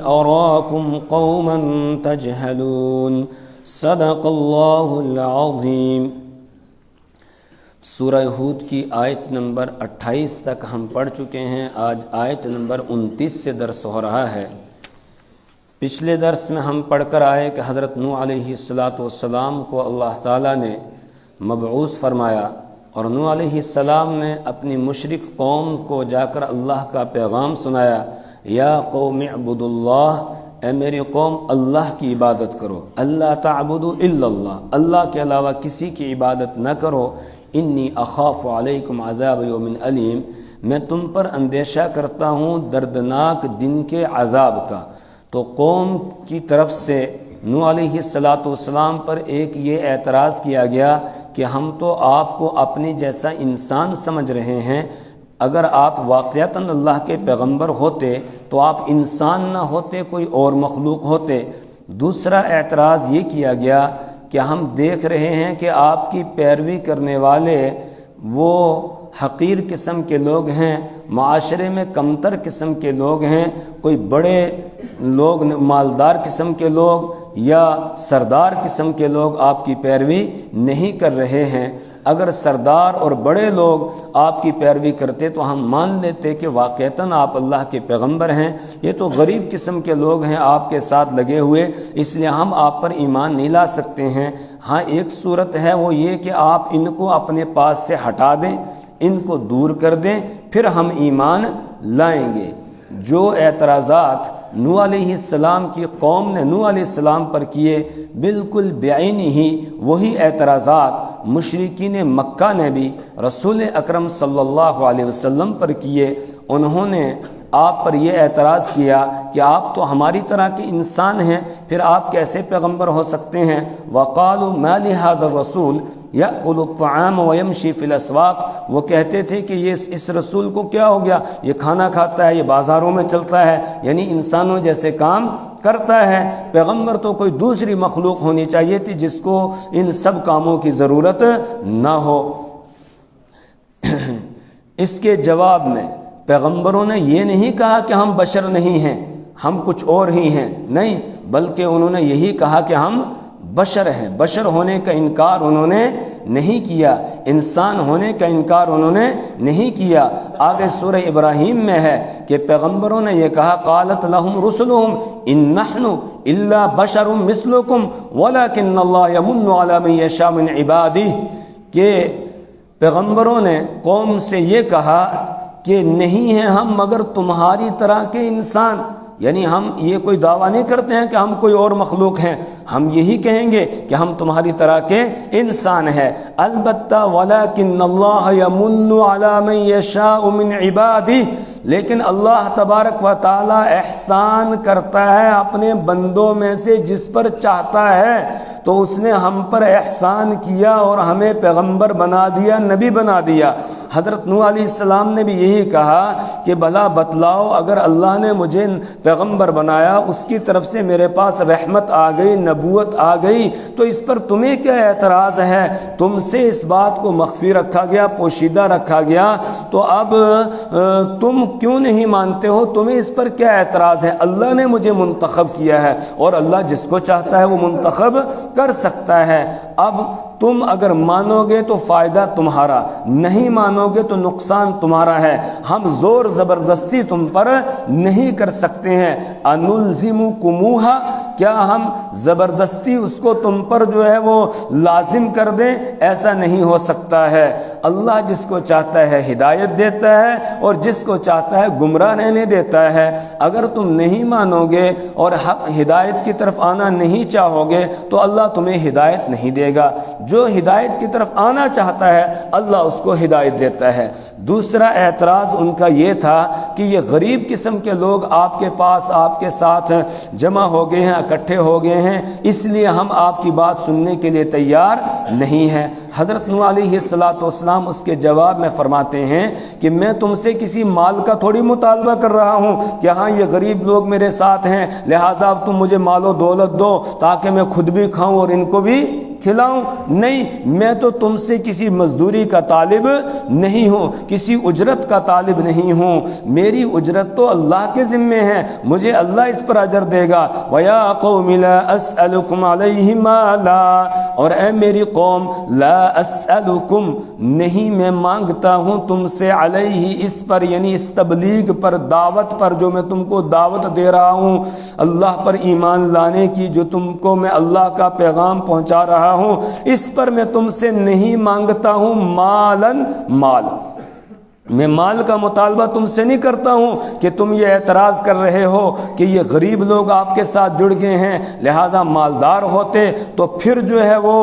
أراكم قوما تجهلون صدق اللہ العظیم۔ سورہ ہود کی آیت نمبر 28 تک ہم پڑھ چکے ہیں۔ آج آیت نمبر 29 سے درس ہو رہا ہے۔ پچھلے درس میں ہم پڑھ کر آئے کہ حضرت نوح علیہ السلام کو اللہ تعالیٰ نے مبعوث فرمایا، اور نوح علیہ السلام نے اپنی مشرک قوم کو جا کر اللہ کا پیغام سنایا، یا قوم اعبدوا اللہ، اے میری قوم اللہ کی عبادت کرو، اللہ تعبدوا الا اللہ، اللہ کے علاوہ کسی کی عبادت نہ کرو، انی اخاف علیکم عذاب یوم علیم، میں تم پر اندیشہ کرتا ہوں دردناک دن کے عذاب کا۔ تو قوم کی طرف سے نوح علیہ السلام پر ایک یہ اعتراض کیا گیا کہ ہم تو آپ کو اپنے جیسا انسان سمجھ رہے ہیں، اگر آپ واقعتاً اللہ کے پیغمبر ہوتے تو آپ انسان نہ ہوتے، کوئی اور مخلوق ہوتے۔ دوسرا اعتراض یہ کیا گیا کہ ہم دیکھ رہے ہیں کہ آپ کی پیروی کرنے والے وہ حقیر قسم کے لوگ ہیں، معاشرے میں کمتر قسم کے لوگ ہیں، کوئی بڑے لوگ مالدار قسم کے لوگ یا سردار قسم کے لوگ آپ کی پیروی نہیں کر رہے ہیں۔ اگر سردار اور بڑے لوگ آپ کی پیروی کرتے تو ہم مان لیتے کہ واقعتاً آپ اللہ کے پیغمبر ہیں، یہ تو غریب قسم کے لوگ ہیں آپ کے ساتھ لگے ہوئے، اس لیے ہم آپ پر ایمان نہیں لا سکتے ہیں۔ ہاں ایک صورت ہے وہ یہ کہ آپ ان کو اپنے پاس سے ہٹا دیں، ان کو دور کر دیں، پھر ہم ایمان لائیں گے۔ جو اعتراضات نوح علیہ السلام کی قوم نے نوح علیہ السلام پر کیے، بالکل بعینی ہی وہی اعتراضات مشرکین مکہ نے بھی رسول اکرم صلی اللہ علیہ وسلم پر کیے۔ انہوں نے آپ پر یہ اعتراض کیا کہ آپ تو ہماری طرح کے انسان ہیں، پھر آپ کیسے پیغمبر ہو سکتے ہیں؟ وقالوا ما لهذا الرسول یأکل الطعام ویمشی فی الاسواق، وہ کہتے تھے کہ یہ اس رسول کو کیا ہو گیا، یہ کھانا کھاتا ہے، یہ بازاروں میں چلتا ہے، یعنی انسانوں جیسے کام کرتا ہے۔ پیغمبر تو کوئی دوسری مخلوق ہونی چاہیے تھی جس کو ان سب کاموں کی ضرورت نہ ہو۔ اس کے جواب میں پیغمبروں نے یہ نہیں کہا کہ ہم بشر نہیں ہیں، ہم کچھ اور ہی ہیں، نہیں، بلکہ انہوں نے یہی کہا کہ ہم بشر ہیں۔ بشر ہونے کا انکار انہوں نے نہیں کیا، انسان ہونے کا انکار انہوں نے نہیں کیا۔ آگے سورہ ابراہیم میں ہے کہ پیغمبروں نے یہ کہا، قالت لهم رسلهم ان نحن الا بشر مثلكم ولكن الله يمن على من يشاء من عباده، کہ پیغمبروں نے قوم سے یہ کہا کہ نہیں ہیں ہم مگر تمہاری طرح کے انسان، یعنی ہم یہ کوئی دعویٰ نہیں کرتے ہیں کہ ہم کوئی اور مخلوق ہیں، ہم یہی کہیں گے کہ ہم تمہاری طرح کے انسان ہیں۔ البتہ ولیکن اللہ یمن علی من یشاء من عبادہ، لیکن اللہ تبارک و تعالی احسان کرتا ہے اپنے بندوں میں سے جس پر چاہتا ہے۔ تو اس نے ہم پر احسان کیا اور ہمیں پیغمبر بنا دیا، نبی بنا دیا۔ حضرت نوح علیہ السلام نے بھی یہی کہا کہ بھلا بتلاؤ، اگر اللہ نے مجھے پیغمبر بنایا، اس کی طرف سے میرے پاس رحمت آ گئی، نبوت آ گئی، تو اس پر تمہیں کیا اعتراض ہے؟ تم سے اس بات کو مخفی رکھا گیا، پوشیدہ رکھا گیا، تو اب تم کیوں نہیں مانتے ہو؟ تمہیں اس پر کیا اعتراض ہے؟ اللہ نے مجھے منتخب کیا ہے، اور اللہ جس کو چاہتا ہے وہ منتخب کر سکتا ہے۔ اب تم اگر مانو گے تو فائدہ تمہارا، نہیں مانو گے تو نقصان تمہارا ہے۔ ہم زور زبردستی تم پر نہیں کر سکتے ہیں۔ انلزمکموہا، کیا ہم زبردستی اس کو تم پر جو ہے وہ لازم کر دیں؟ ایسا نہیں ہو سکتا ہے۔ اللہ جس کو چاہتا ہے ہدایت دیتا ہے اور جس کو چاہتا ہے گمراہ رہنے دیتا ہے۔ اگر تم نہیں مانو گے اور حق ہدایت کی طرف آنا نہیں چاہو گے تو اللہ تمہیں ہدایت نہیں دے گا۔ جو ہدایت کی طرف آنا چاہتا ہے اللہ اس کو ہدایت دیتا ہے۔ دوسرا اعتراض ان کا یہ تھا کہ یہ غریب قسم کے لوگ آپ کے پاس، آپ کے ساتھ جمع ہو گئے ہیں، اکٹھے ہو گئے ہیں، اس لیے ہم آپ کی بات سننے کے لیے تیار نہیں ہیں۔ حضرت نوح علیہ السلام اس کے جواب میں فرماتے ہیں کہ میں تم سے کسی مال کا تھوڑی مطالبہ کر رہا ہوں کہ ہاں یہ غریب لوگ میرے ساتھ ہیں، لہٰذا اب تم مجھے مال و دولت دو تاکہ میں خود بھی کھاؤں اور ان کو بھی کھلاؤں؟ نہیں، میں تو تم سے کسی مزدوری کا طالب نہیں ہوں، کسی اجرت کا طالب نہیں ہوں، میری اجرت تو اللہ کے ذمے ہے، مجھے اللہ اس پر اجر دے گا۔ وَيَا قَوْمِ لَا أَسْأَلُكُمْ عَلَيْهِ مَالًا، اور اے میری قوم، لا اسألکم، نہیں میں مانگتا ہوں تم سے، علیہ اس پر، یعنی اس تبلیغ پر، دعوت پر، جو میں تم کو دعوت دے رہا ہوں اللہ پر ایمان لانے کی، جو تم کو میں اللہ کا پیغام پہنچا رہا ہوں، اس پر میں تم سے نہیں مانگتا ہوں مالن، مال، میں مال کا مطالبہ تم سے نہیں کرتا ہوں کہ تم یہ اعتراض کر رہے ہو کہ یہ غریب لوگ آپ کے ساتھ جڑ گئے ہیں، لہذا مالدار ہوتے تو پھر جو ہے وہ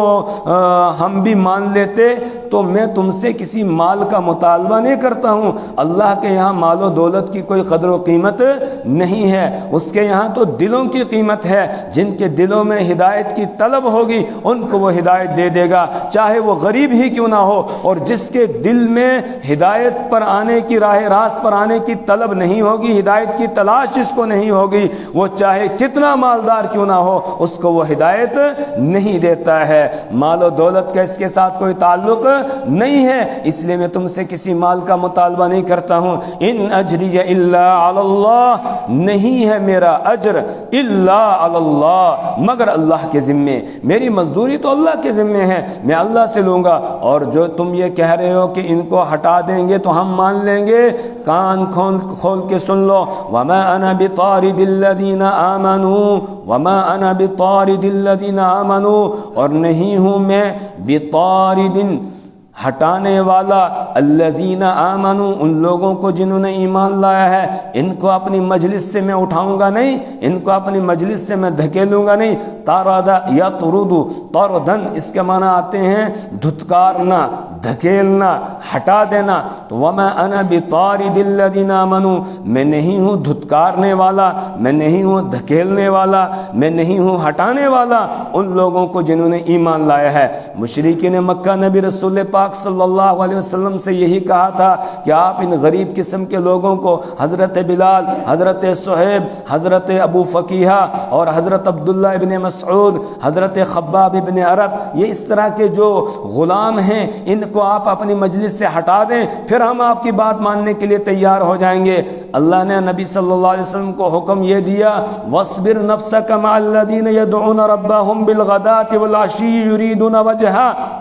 ہم بھی مان لیتے، تو میں تم سے کسی مال کا مطالبہ نہیں کرتا ہوں۔ اللہ کے یہاں مال و دولت کی کوئی قدر و قیمت نہیں ہے، اس کے یہاں تو دلوں کی قیمت ہے، جن کے دلوں میں ہدایت کی طلب ہوگی ان کو وہ ہدایت دے دے گا، چاہے وہ غریب ہی کیوں نہ ہو، اور جس کے دل میں ہدایت پر آنے کی، راہ راست پر آنے کی طلب نہیں ہوگی، ہدایت کی تلاش جس کو نہیں ہوگی، وہ چاہے کتنا مالدار کیوں نہ ہو اس کو وہ ہدایت نہیں دیتا ہے۔ مال و دولت کا اس کے ساتھ کوئی تعلق نہیں ہے، اس لیے میں تم سے کسی مال کا مطالبہ نہیں کرتا ہوں۔ ان اجری الا علی اللہ، نہیں ہے میرا اجر الا علی اللہ، مگر اللہ کے ذمے، میری مزدوری تو اللہ کے ذمے ہے، میں اللہ سے لوں گا۔ اور جو تم یہ کہہ رہے ہو کہ ان کو ہٹا دیں گے تو ہم مان لیں گے، کان کھول کے سن لو، وما انا بطارد الذین آمنوا، وما انا بطارد الذین آمنوا، اور نہیں ہوں میں بطارد، ہٹانے والا، الذین آمنوا، ان لوگوں کو جنہوں نے ایمان لایا ہے، ان کو اپنی مجلس سے میں اٹھاؤں گا نہیں، ان کو اپنی مجلس سے میں دھکیلوں گا نہیں۔ تاردا یا ترودو، طردن اس کے معنی آتے ہیں دھتکارنا، دھکیلنا، ہٹا دینا۔ تو وما انا بطارد الذین آمنوا، میں نہیں ہوں دھتکارنے والا، میں نہیں ہوں دھکیلنے والا، میں نہیں ہوں ہٹانے والا ان لوگوں کو جنہوں نے ایمان لایا ہے۔ مشرکین مکہ نے بھی رسول پاک صلی اللہ علیہ وسلم سے یہی کہا تھا کہ آپ ان غریب قسم کے لوگوں کو، حضرت بلال، حضرت صہیب، حضرت ابو فقیہ اور حضرت عبداللہ ابن مسعود، حضرت خباب ابن عرب، یہ اس طرح کے جو غلام ہیں ان کو آپ اپنی مجلس سے ہٹا دیں، پھر ہم آپ کی بات ماننے کے لیے تیار ہو جائیں گے۔ اللہ نے نبی صلی اللہ علیہ وسلم کو حکم یہ دیا، وَاصْبِرْ نَفْسَكَ مَعَ الَّذِينَ يَدْعُونَ رَبَّهُمْ بِالْغَدَاةِ وَالْعَشِيِّ يُرِيدُونَ وَجْهَهُ،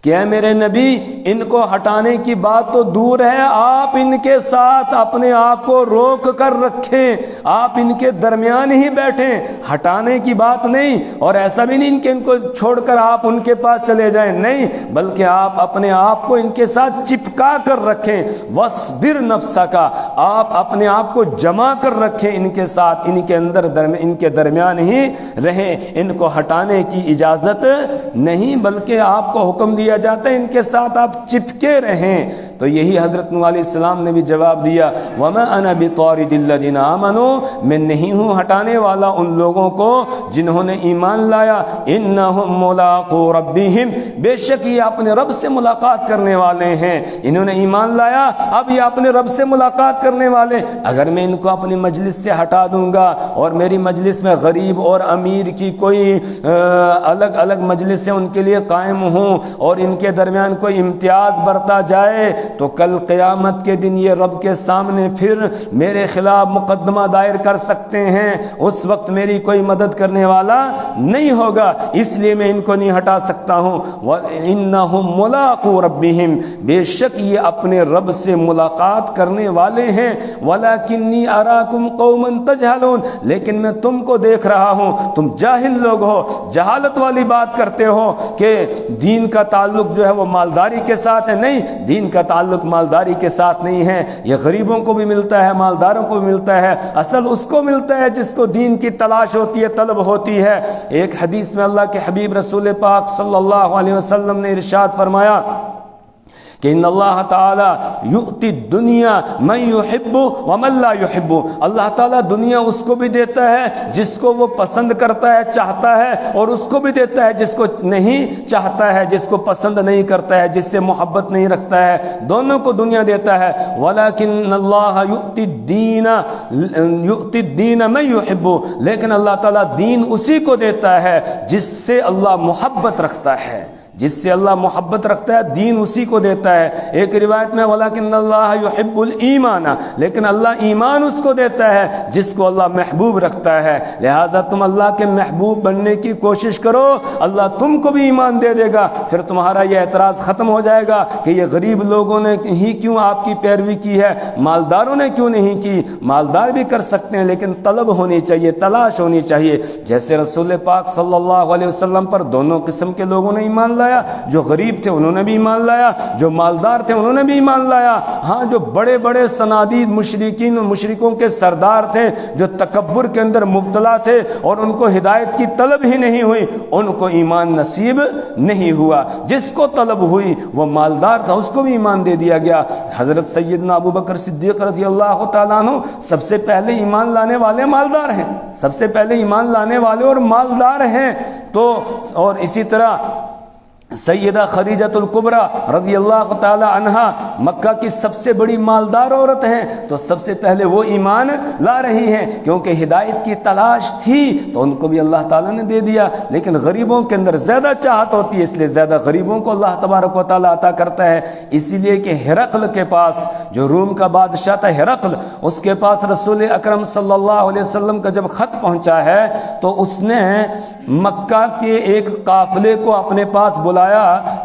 کہ اے میرے نبی، ان کو ہٹانے کی بات تو دور ہے، آپ ان کے ساتھ اپنے آپ کو روک کر رکھیں، آپ ان کے درمیان ہی بیٹھیں، ہٹانے کی بات نہیں، اور ایسا بھی نہیں کہ ان کو چھوڑ کر آپ ان کے پاس چلے جائیں، نہیں، بلکہ آپ اپنے آپ کو ان کے ساتھ چپکا کر رکھیں۔ وَاصْبِرْ نَفْسَكَ، آپ اپنے آپ کو جمع کر رکھیں ان کے ساتھ، ان کے اندر ان کے درمیان ہی رہیں، ان کو ہٹانے کی اجازت نہیں، بلکہ آپ کو حکم دیا جاتا ہے ان کے ساتھ آپ چپکے رہیں۔ تو یہی حضرت نوح علیہ السلام نے بھی جواب دیا، وَمَا أَنَا بِطَارِدِ الَّذِينَ آمَنُوا، میں نہیں ہوں ہٹانے والا ان لوگوں کو جنہوں نے ایمان لایا، إِنَّهُمْ مُلَاقُو رَبِّهِمْ، بے شک یہ اپنے رب سے ملاقات کرنے والے ہیں، انہوں نے ایمان لایا، اب یہ اپنے رب سے ملاقات کرنے والے۔ اگر میں ان کو اپنی مجلس سے ہٹا دوں گا اور میری مجلس میں غریب اور امیر کی کوئی الگ الگ مجلسیں ان کے لیے قائم ہوں اور ان کے درمیان کوئی امتیاز برتا جائے، تو کل قیامت کے دن یہ رب کے سامنے پھر میرے خلاف مقدمہ دائر کر سکتے ہیں، اس وقت میری کوئی مدد کرنے والا نہیں ہوگا، اس لیے میں ان کو نہیں ہٹا سکتا ہوں۔ وَإِنَّهُمْ مُلَاقُو رَبِّهِمْ، بے شک یہ اپنے رب سے ملاقات کرنے والے ہیں۔ وَلَكِنِّي أَرَاكُمْ قَوْمًا تَجْهَلُونَ، لیکن میں تم کو دیکھ رہا ہوں تم جاہل لوگ ہو، جہالت والی بات کرتے ہو کہ دین کا تعلق جو ہے وہ مالداری کے ساتھ ہے، نہیں، دین کا تعلق مالداری کے ساتھ نہیں ہے، یہ غریبوں کو بھی ملتا ہے، مالداروں کو بھی ملتا ہے، اصل اس کو ملتا ہے جس کو دین کی تلاش ہوتی ہے، طلب ہوتی ہے۔ ایک حدیث میں اللہ کے حبیب رسول پاک صلی اللہ علیہ وسلم نے ارشاد فرمایا کہ ان اللہ تعالیٰ یؤتی الدنیا من یحب ومن لا یحب، اللہ تعالیٰ دنیا اس کو بھی دیتا ہے جس کو وہ پسند کرتا ہے، چاہتا ہے، اور اس کو بھی دیتا ہے جس کو نہیں چاہتا ہے، جس کو پسند نہیں کرتا ہے، جس سے محبت نہیں رکھتا ہے، دونوں کو دنیا دیتا ہے۔ ولیکن اللہ یؤتی الدین من یحب، لیکن اللہ تعالیٰ دین اسی کو دیتا ہے جس سے اللہ محبت رکھتا ہے، جس سے اللہ محبت رکھتا ہے دین اسی کو دیتا ہے۔ ایک روایت میں ولیکن اللہ یحب الایمان، لیکن اللہ ایمان اس کو دیتا ہے جس کو اللہ محبوب رکھتا ہے۔ لہٰذا تم اللہ کے محبوب بننے کی کوشش کرو، اللہ تم کو بھی ایمان دے دے گا، پھر تمہارا یہ اعتراض ختم ہو جائے گا کہ یہ غریب لوگوں نے ہی کیوں آپ کی پیروی کی ہے، مالداروں نے کیوں نہیں کی۔ مالدار بھی کر سکتے ہیں لیکن طلب ہونی چاہیے، تلاش ہونی چاہیے، جیسے رسول پاک صلی اللہ علیہ وسلم پر دونوں قسم کے لوگوں نے ایمان لایا، جو غریب تھے انہوں نے بھی ایمان لایا، جو مالدار تھے انہوں نے بھی ایمان لایا۔ ہاں، جو بڑے بڑے صنادید مشرکین و مشرکوں کے سردار تھے، جو تکبر کے اندر مبتلا تھے اور ان کو ہدایت کی طلب ہی نہیں ہوئی، ان کو ایمان نصیب نہیں ہوا۔ جس کو طلب ہوئی وہ مالدار تھا، اس کو بھی ایمان دے دیا گیا۔ حضرت سیدنا ابو بکر صدیق رضی اللہ تعالیٰ عنہ سب سے پہلے ایمان لانے والے مالدار ہیں، سب سے پہلے ایمان لانے والے اور مالدار ہیں۔ تو اور اسی طرح سیدہ خدیجۃ الکبریٰ رضی اللہ تعالی عنہا مکہ کی سب سے بڑی مالدار عورت ہیں، تو سب سے پہلے وہ ایمان لا رہی ہیں، کیونکہ ہدایت کی تلاش تھی تو ان کو بھی اللہ تعالیٰ نے دے دیا۔ لیکن غریبوں کے اندر زیادہ چاہت ہوتی ہے، اس لیے زیادہ غریبوں کو اللہ تبارک و تعالیٰ عطا کرتا ہے۔ اسی لیے کہ ہرقل کے پاس، جو روم کا بادشاہ تھا ہرقل، اس کے پاس رسول اکرم صلی اللہ علیہ وسلم کا جب خط پہنچا ہے تو اس نے مکہ کے ایک قافلے کو اپنے پاس بلایا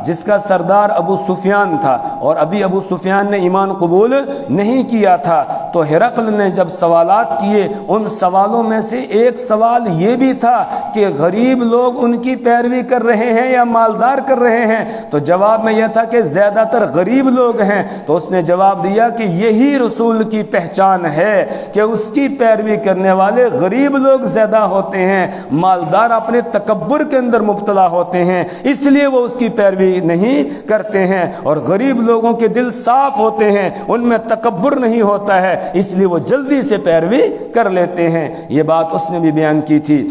جس کا سردار ابو سفیان تھا، اور ابھی ابو سفیان نے ایمان قبول نہیں کیا تھا۔ تو ہرقل نے جب سوالات کیے، ان سوالوں میں سے ایک سوال یہ بھی تھا کہ غریب لوگ ان کی پیروی کر رہے ہیں یا مالدار کر رہے ہیں؟ تو جواب میں یہ تھا کہ زیادہ تر غریب لوگ ہیں۔ تو اس نے جواب دیا کہ یہی رسول کی پہچان ہے کہ اس کی پیروی کرنے والے غریب لوگ زیادہ ہوتے ہیں، مالدار اپنے تکبر کے اندر مبتلا ہوتے ہیں، اس لیے وہ اس کی پیروی نہیں کرتے ہیں۔ اور غریب لوگوں کے دل صاف ہوتے ہیں، ان میں تکبر نہیں ہوتا ہے، اس لیے وہ جلدی سے پیروی کر لیتے ہیں۔ یہ بات اس نے بھی بیان کی تھی۔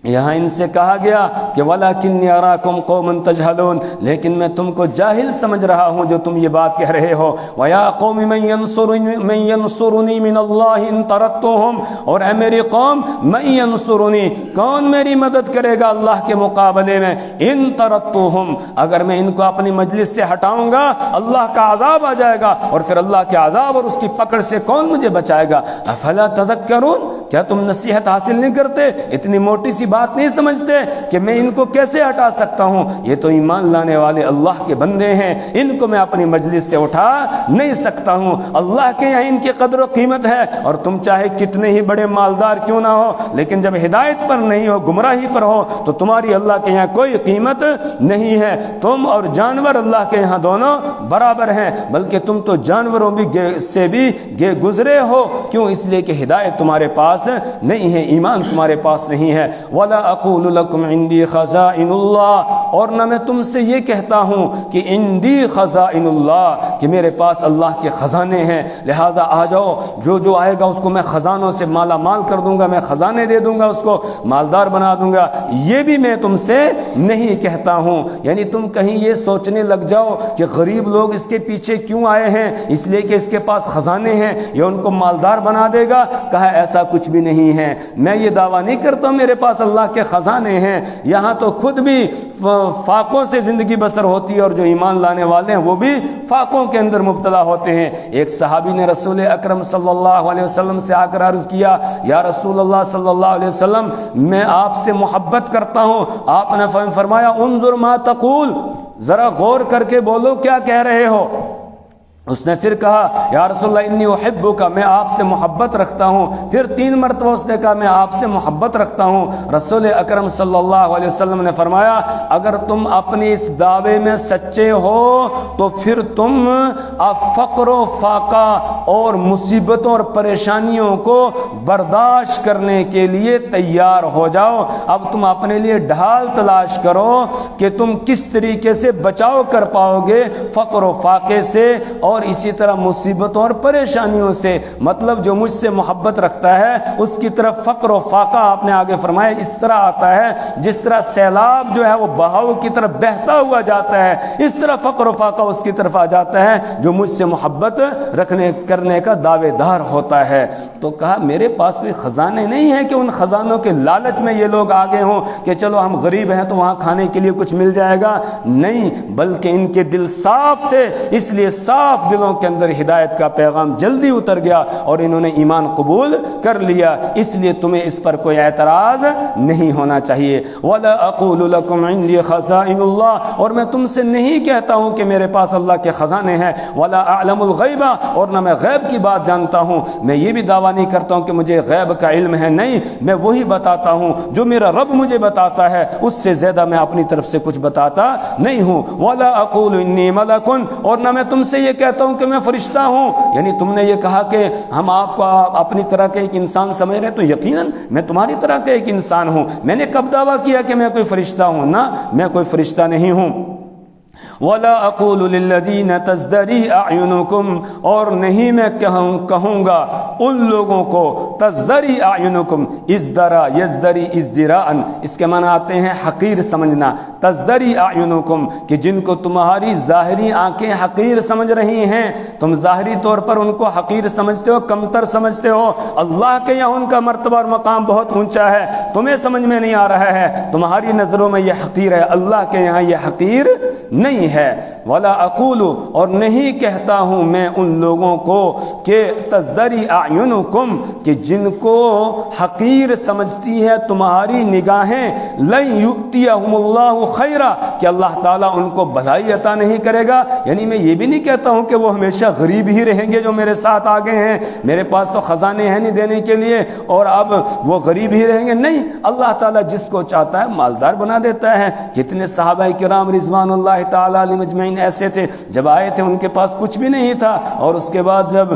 یہاں ان سے کہا گیا کہ وَلَكِنِّي أَرَاكُمْ قَوْمًا تَجْهَلُونَ، لیکن میں تم کو جاہل سمجھ رہا ہوں جو تم یہ بات کہہ رہے ہو۔ وَيَا قَوْمِ مَنْ يَنْصُرُنِي مِنَ اللَّهِ إِن طَرَدتُّهُمْ، اور اے میری قوم، مَنْ يَنْصُرُنِي، کون میری مدد کرے گا اللہ کے مقابلے میں؟ إِن طَرَدتُّهُمْ، اگر میں ان کو اپنی مجلس سے ہٹاؤں گا اللہ کا عذاب آ جائے گا، اور پھر اللہ کے عذاب اور اس کی پکڑ سے کون مجھے بچائے گا؟ أَفَلَا تَذَكَّرُونَ، کیا تم نصیحت حاصل نہیں کرتے؟ اتنی موٹی سی بات نہیں سمجھتے کہ میں ان کو کیسے ہٹا سکتا ہوں؟ یہ تو ایمان لانے والے اللہ کے بندے ہیں، ان کو میں اپنی مجلس سے اٹھا نہیں سکتا ہوں۔ اللہ کے یہاں ان کی قدر و قیمت ہے، اور تم چاہے کتنے ہی بڑے مالدار کیوں نہ ہو، لیکن جب ہدایت پر نہیں ہو، گمراہی پر ہو، تو تمہاری اللہ کے یہاں کوئی قیمت نہیں ہے۔ تم اور جانور اللہ کے یہاں دونوں برابر ہیں، بلکہ تم تو جانوروں سے بھی گزرے ہو۔ کیوں؟ اس لیے کہ ہدایت تمہارے پاس نہیں ہے، ایمان تمہارے پاس نہیں ہے۔ وَلَا أَقُولُ لَكُمْ عِنْدِي خَزَائِنُ اللَّهِ، اور نہ میں تم سے یہ کہتا ہوں کہ عِنْدِي خَزَائِنُ اللَّهِ، کہ میرے پاس اللہ کے خزانے ہیں، لہٰذا آ جاؤ، جو آئے گا اس کو میں خزانوں سے مالا مال کر دوں گا، میں خزانے دے دوں گا، اس کو مالدار بنا دوں گا۔ یہ بھی میں تم سے نہیں کہتا ہوں۔ یعنی تم کہیں یہ سوچنے لگ جاؤ کہ غریب لوگ اس کے پیچھے کیوں آئے ہیں، اس لیے کہ اس کے پاس خزانے ہیں، یہ ان کو مالدار بنا دے گا۔ کہا ایسا کچھ بھی نہیں ہے، میں یہ دعویٰ نہیں کرتا ہوں میرے پاس اللہ کے خزانے ہیں، یہاں تو خود بھی فاقوں سے زندگی بسر ہوتی ہے، اور جو ایمان لانے والے ہیں وہ بھی فاقوں کے اندر مبتلا ہوتے ہیں۔ ایک صحابی نے رسول اکرم صلی اللہ علیہ وسلم سے آ کر عرض کیا، یا رسول اللہ صلی اللہ علیہ وسلم، میں آپ سے محبت کرتا ہوں۔ آپ نے فرمایا انظر ما تقول، ذرا غور کر کے بولو کیا کہہ رہے ہو۔ اس نے پھر کہا یا رسول اللہ انی احبک، میں آپ سے محبت رکھتا ہوں۔ پھر 3 مرتبہ اس نے کہا میں آپ سے محبت رکھتا ہوں۔ رسول اکرم صلی اللہ علیہ وسلم نے فرمایا اگر تم اپنی اس دعوے میں سچے ہو تو پھر تم فقر و فاقہ اور مصیبتوں اور پریشانیوں کو برداشت کرنے کے لیے تیار ہو جاؤ۔ اب تم اپنے لیے ڈھال تلاش کرو کہ تم کس طریقے سے بچاؤ کر پاؤ گے فقر و فاقے سے اور اسی طرح مصیبتوں اور پریشانیوں سے۔ مطلب جو مجھ سے محبت رکھتا ہے اس کی طرف فقر و فاقہ آپ نے آگے فرمایا اس طرح آتا ہے جس طرح سیلاب جو ہے وہ بہاؤ کی طرف بہتا ہوا جاتا ہے، اس طرح فقر و فاقہ اس کی طرف آ جاتا ہے جو مجھ سے محبت کرنے کا دعوے دار ہوتا ہے۔ تو کہا میرے پاس کوئی خزانے نہیں ہیں کہ ان خزانوں کے لالچ میں یہ لوگ آگے ہوں کہ چلو ہم غریب ہیں تو وہاں کھانے کے لیے کچھ مل جائے گا، نہیں، بلکہ ان کے دل صاف تھے، اس لیے صاف دلوں کے اندر ہدایت کا پیغام جلدی اتر گیا اور انہوں نے ایمان قبول کر لیا۔ اس لیے تمہیں اس پر کوئی اعتراض نہیں ہونا چاہیے۔ وَلَا أَقُولُ لَكُمْ عِنْدِي خَزَائِنُ اللَّهِ، اور میں تم سے نہیں کہتا ہوں کہ میرے پاس اللہ کے خزانے ہیں۔ وَلَا أَعْلَمُ الْغَيْبَ، اور نہ میں غیب کی بات جانتا ہوں، میں یہ بھی دعویٰ نہیں کرتا ہوں کہ مجھے غیب کا علم ہے، نہیں، میں وہی بتاتا ہوں جو میرا رب مجھے بتاتا ہے، اس سے زیادہ میں اپنی طرف سے کچھ بتاتا نہیں ہوں۔ وَلَا أَقُولُ إِنِّي مَلَكٌ، اور نہ میں تم سے یہ کہتا ہوں کہ میں فرشتہ ہوں، یعنی تم نے یہ کہا کہ ہم آپ کو اپنی طرح کے ایک انسان سمجھ رہے تو یقیناً میں تمہاری طرح کا ایک انسان ہوں۔ میں نے کب دعویٰ کیا کہ میں کوئی فرشتہ ہوں؟ نہ، میں کوئی فرشتہ نہیں ہوں۔ وَلَا أَقُولُ لِلَّذِينَ تَزْدَرِي أَعْيُنُكُمْ، اور نہیں میں کہوں گا ان لوگوں کو تزدری اعینکم، ازدرا یزدری ازدراءً، اس کے معنی آتے ہیں حقیر سمجھنا، تزدری اعینکم کہ جن کو تمہاری ظاہری آنکھیں حقیر سمجھ رہی ہیں، تم ظاہری طور پر ان کو حقیر سمجھتے ہو، کمتر سمجھتے ہو، اللہ کے یہاں ان کا مرتبہ اور مقام بہت اونچا ہے، تمہیں سمجھ میں نہیں آ رہا ہے، تمہاری نظروں میں یہ حقیر ہے، اللہ کے یہاں یہ حقیر نہیں ہے۔ ولا اقول، اور نہیں کہتا ہوں میں ان لوگوں کو کہ تزدری اعینکم کہ جن کو حقیر سمجھتی ہے تمہاری نگاہیں، لن یؤتیہم اللہ خیرا کہ اللہ تعالیٰ ان کو بھلائی عطا نہیں کرے گا، یعنی میں یہ بھی نہیں کہتا ہوں کہ وہ ہمیشہ غریب ہی رہیں گے جو میرے ساتھ آگے ہیں، میرے پاس تو خزانے ہیں نہیں دینے کے لیے اور اب وہ غریب ہی رہیں گے، نہیں، اللہ تعالیٰ جس کو چاہتا ہے مالدار بنا دیتا ہے۔ کتنے صحابہ کرام رضوان اللہ تعالیٰ علیہم اجمعین ایسے تھے جب آئے تھے ان کے پاس کچھ بھی نہیں تھا اور اس کے بعد جب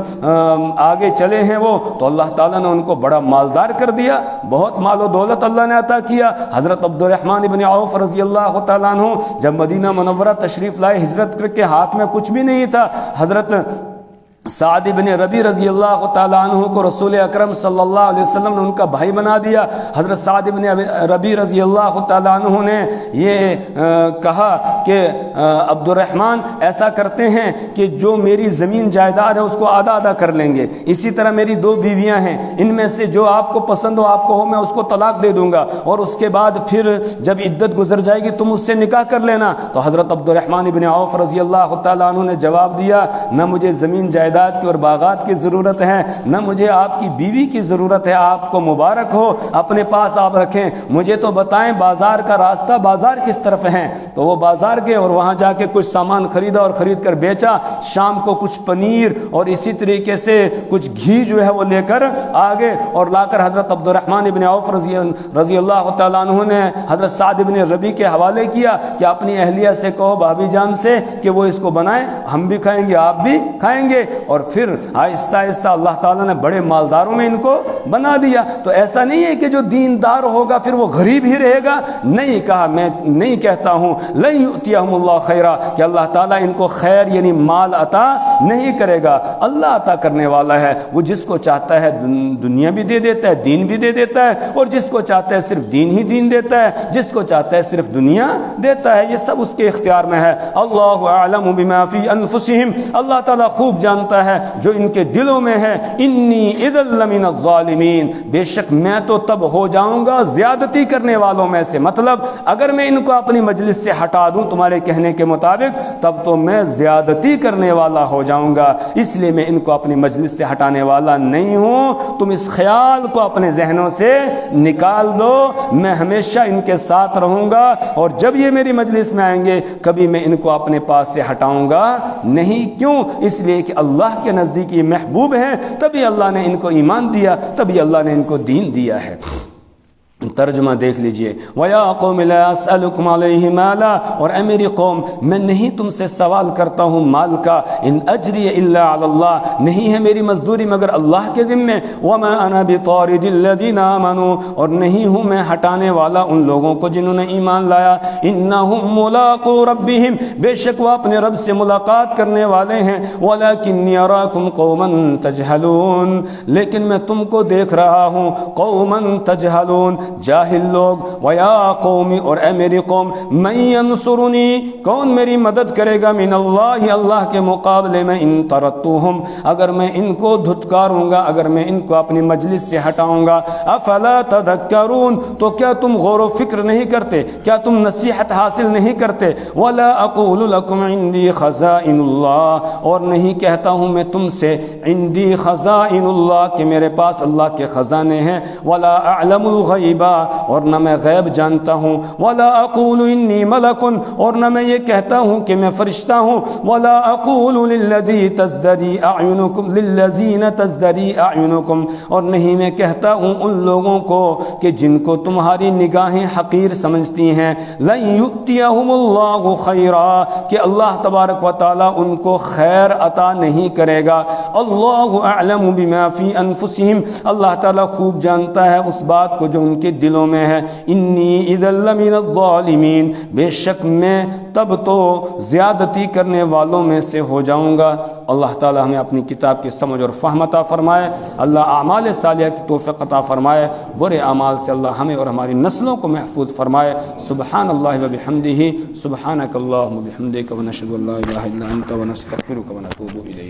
آگے چلے ہیں وہ تو اللہ تعالیٰ نے ان کو بڑا مالدار کر دیا، بہت مال و دولت اللہ نے عطا کیا۔ حضرت عبد الرحمن بن عوف رضی اللہ تعالیٰ عنہ جب مدینہ منورہ تشریف لائے ہجرت کر کے، ہاتھ میں کچھ بھی نہیں تھا، حضرت سعد بن ربی رضی اللہ تعالیٰ عنہ کو رسول اکرم صلی اللہ علیہ وسلم نے ان کا بھائی بنا دیا۔ حضرت سعد بن ربی رضی اللہ تعالیٰ عنہ نے یہ کہا کہ عبد الرحمن ایسا کرتے ہیں کہ جو میری زمین جائیداد ہے اس کو آدھا آدھا کر لیں گے، اسی طرح میری 2 بیویاں ہیں، ان میں سے جو آپ کو پسند ہو آپ کو ہو میں اس کو طلاق دے دوں گا اور اس کے بعد پھر جب عدت گزر جائے گی تم اس سے نکاح کر لینا۔ تو حضرت عبد الرحمن بن عوف رضی اللہ تعالیٰ عنہ نے جواب دیا، نہ مجھے زمین جائیداد کی اور باغات کی ضرورت ہے، نہ مجھے آپ کی بیوی کی ضرورت ہے، آپ کو مبارک ہو، اپنے پاس آپ رکھیں، مجھے تو بتائیں بازار کا راستہ، بازار کس طرف ہے؟ تو وہ بازار گئے اور وہاں جا کے کچھ سامان خریدا اور خرید کر بیچا، شام کو کچھ پنیر اور اسی طریقے سے کچھ گھی جو ہے وہ لے کر آگے اور لا کر حضرت عبد الرحمن بن عوف رضی اللہ تعالیٰ عنہ نے حضرت سعد بن ربی کے حوالے کیا کہ اپنی اہلیہ سے کہو، بھابھی جان سے، کہ وہ اس کو بنائیں، ہم بھی کھائیں گے آپ بھی کھائیں گے، اور پھر آہستہ آہستہ اللہ تعالیٰ نے بڑے مالداروں میں ان کو بنا دیا۔ تو ایسا نہیں ہے کہ جو دیندار ہوگا پھر وہ غریب ہی رہے گا، نہیں، کہا میں نہیں کہتا ہوں لن یؤتیہم اللہ خیرا کہ اللہ تعالیٰ ان کو خیر یعنی مال عطا نہیں کرے گا، اللہ عطا کرنے والا ہے، وہ جس کو چاہتا ہے دنیا بھی دے دیتا ہے، دین بھی دے دیتا ہے، اور جس کو چاہتا ہے صرف دین ہی دین دیتا ہے، جس کو چاہتا ہے صرف دنیا دیتا ہے، یہ سب اس کے اختیار میں ہے۔ اللہ اعلم بما فی انفسہم، اللہ تعالیٰ خوب جانتا ہے جو ان کے دلوں میں ہے۔ انی اذا لمن الظالمین، بے شک میں تو تب ہو جاؤں گا زیادتی کرنے والوں میں سے، مطلب اگر میں ان کو اپنی مجلس سے ہٹا دوں تمہارے کہنے کے مطابق تب تو میں زیادتی کرنے والا ہو جاؤں گا، اس لیے میں ان کو اپنی مجلس سے ہٹانے والا نہیں ہوں۔ تم اس خیال کو اپنے ذہنوں سے نکال دو، میں ہمیشہ ان کے ساتھ رہوں گا، اور جب یہ میری مجلس میں آئیں گے کبھی میں ان کو اپنے پاس سے ہٹاؤں گا نہیں۔ کیوں؟ اس لیے کہ اللہ کے نزدیک یہ محبوب ہیں، تبھی اللہ نے ان کو ایمان دیا، تبھی اللہ نے ان کو دین دیا ہے۔ ترجمہ دیکھ لیجئے، وَيَا قَوْمِ لَا أَسْأَلُكُمْ عَلَيْهِ مَالًا، اور اے میری قوم میں نہیں تم سے سوال کرتا ہوں مال کا، ان اجری الا علی اللہ، نہیں ہے میری مزدوری مگر اللہ کے ذمے، وَمَا أَنَا بِطَارِدِ الَّذِينَ آمَنُوا، اور نہیں ہوں میں ہٹانے والا ان لوگوں کو جنہوں نے ایمان لایا، إِنَّهُمْ مُلَاقُو رَبِّهِمْ، بے شک وہ اپنے رب سے ملاقات کرنے والے ہیں، وَلَكِنِّي أَرَاكُمْ قَوْمًا تَجْهَلُونَ، لیکن میں تم کو دیکھ رہا ہوں قومًا تجہلون، جاہل لوگ، وَيَا قَوْمِ، اور اے میری قوم، مَن يَنصُرُنِي، کون میری مدد کرے گا، من اللہ، اللہ کے مقابلے میں، ان طردتهم، اگر میں ان کو دھتکاروں گا، اگر میں ان کو اپنی مجلس سے ہٹاؤں گا، افلا تذکرون، تو کیا تم غور و فکر نہیں کرتے، کیا تم نصیحت حاصل نہیں کرتے، ولا اقول لكم عندي خزائن اللہ، اور نہیں کہتا ہوں میں تم سے عندي خزائن اللہ کہ میرے پاس اللہ کے خزانے ہیں، ولا اعلم الغیب، اور نہ میں غیب جانتا ہوں، ولا اقول انی ملک، اور نہ میں یہ کہتا ہوں کہ میں فرشتہ ہوں، ولا اقول للذین تزدری اعینکم، اور نہیں میں کہتا ہوں ان لوگوں کو کہ جن کو تمہاری نگاہیں حقیر سمجھتی ہیں، لن یؤتیہم اللہ خیرا، کہ اللہ تبارک و تعالی ان کو خیر عطا نہیں کرے گا، اللہ اعلم بما فی انفسہم، اللہ تعالی خوب جانتا ہے اس بات کو جو ان کے دلوں میں ہے، انی اذا لمن الظالمین، بے شک میں تب تو زیادتی کرنے والوں میں سے ہو جاؤں گا۔ اللہ تعالی ہمیں اپنی کتاب کی سمجھ اور فہم عطا فرمائے، اللہ اعمال صالحہ کی توفیق عطا فرمائے، برے اعمال سے اللہ ہمیں اور ہماری نسلوں کو محفوظ فرمائے۔ سبحان اللہ و بحمدہ، سبحانک اللہم و بحمدک، ونشہد ان لا الہ الا انت ونستغفرک ونتوب الیک۔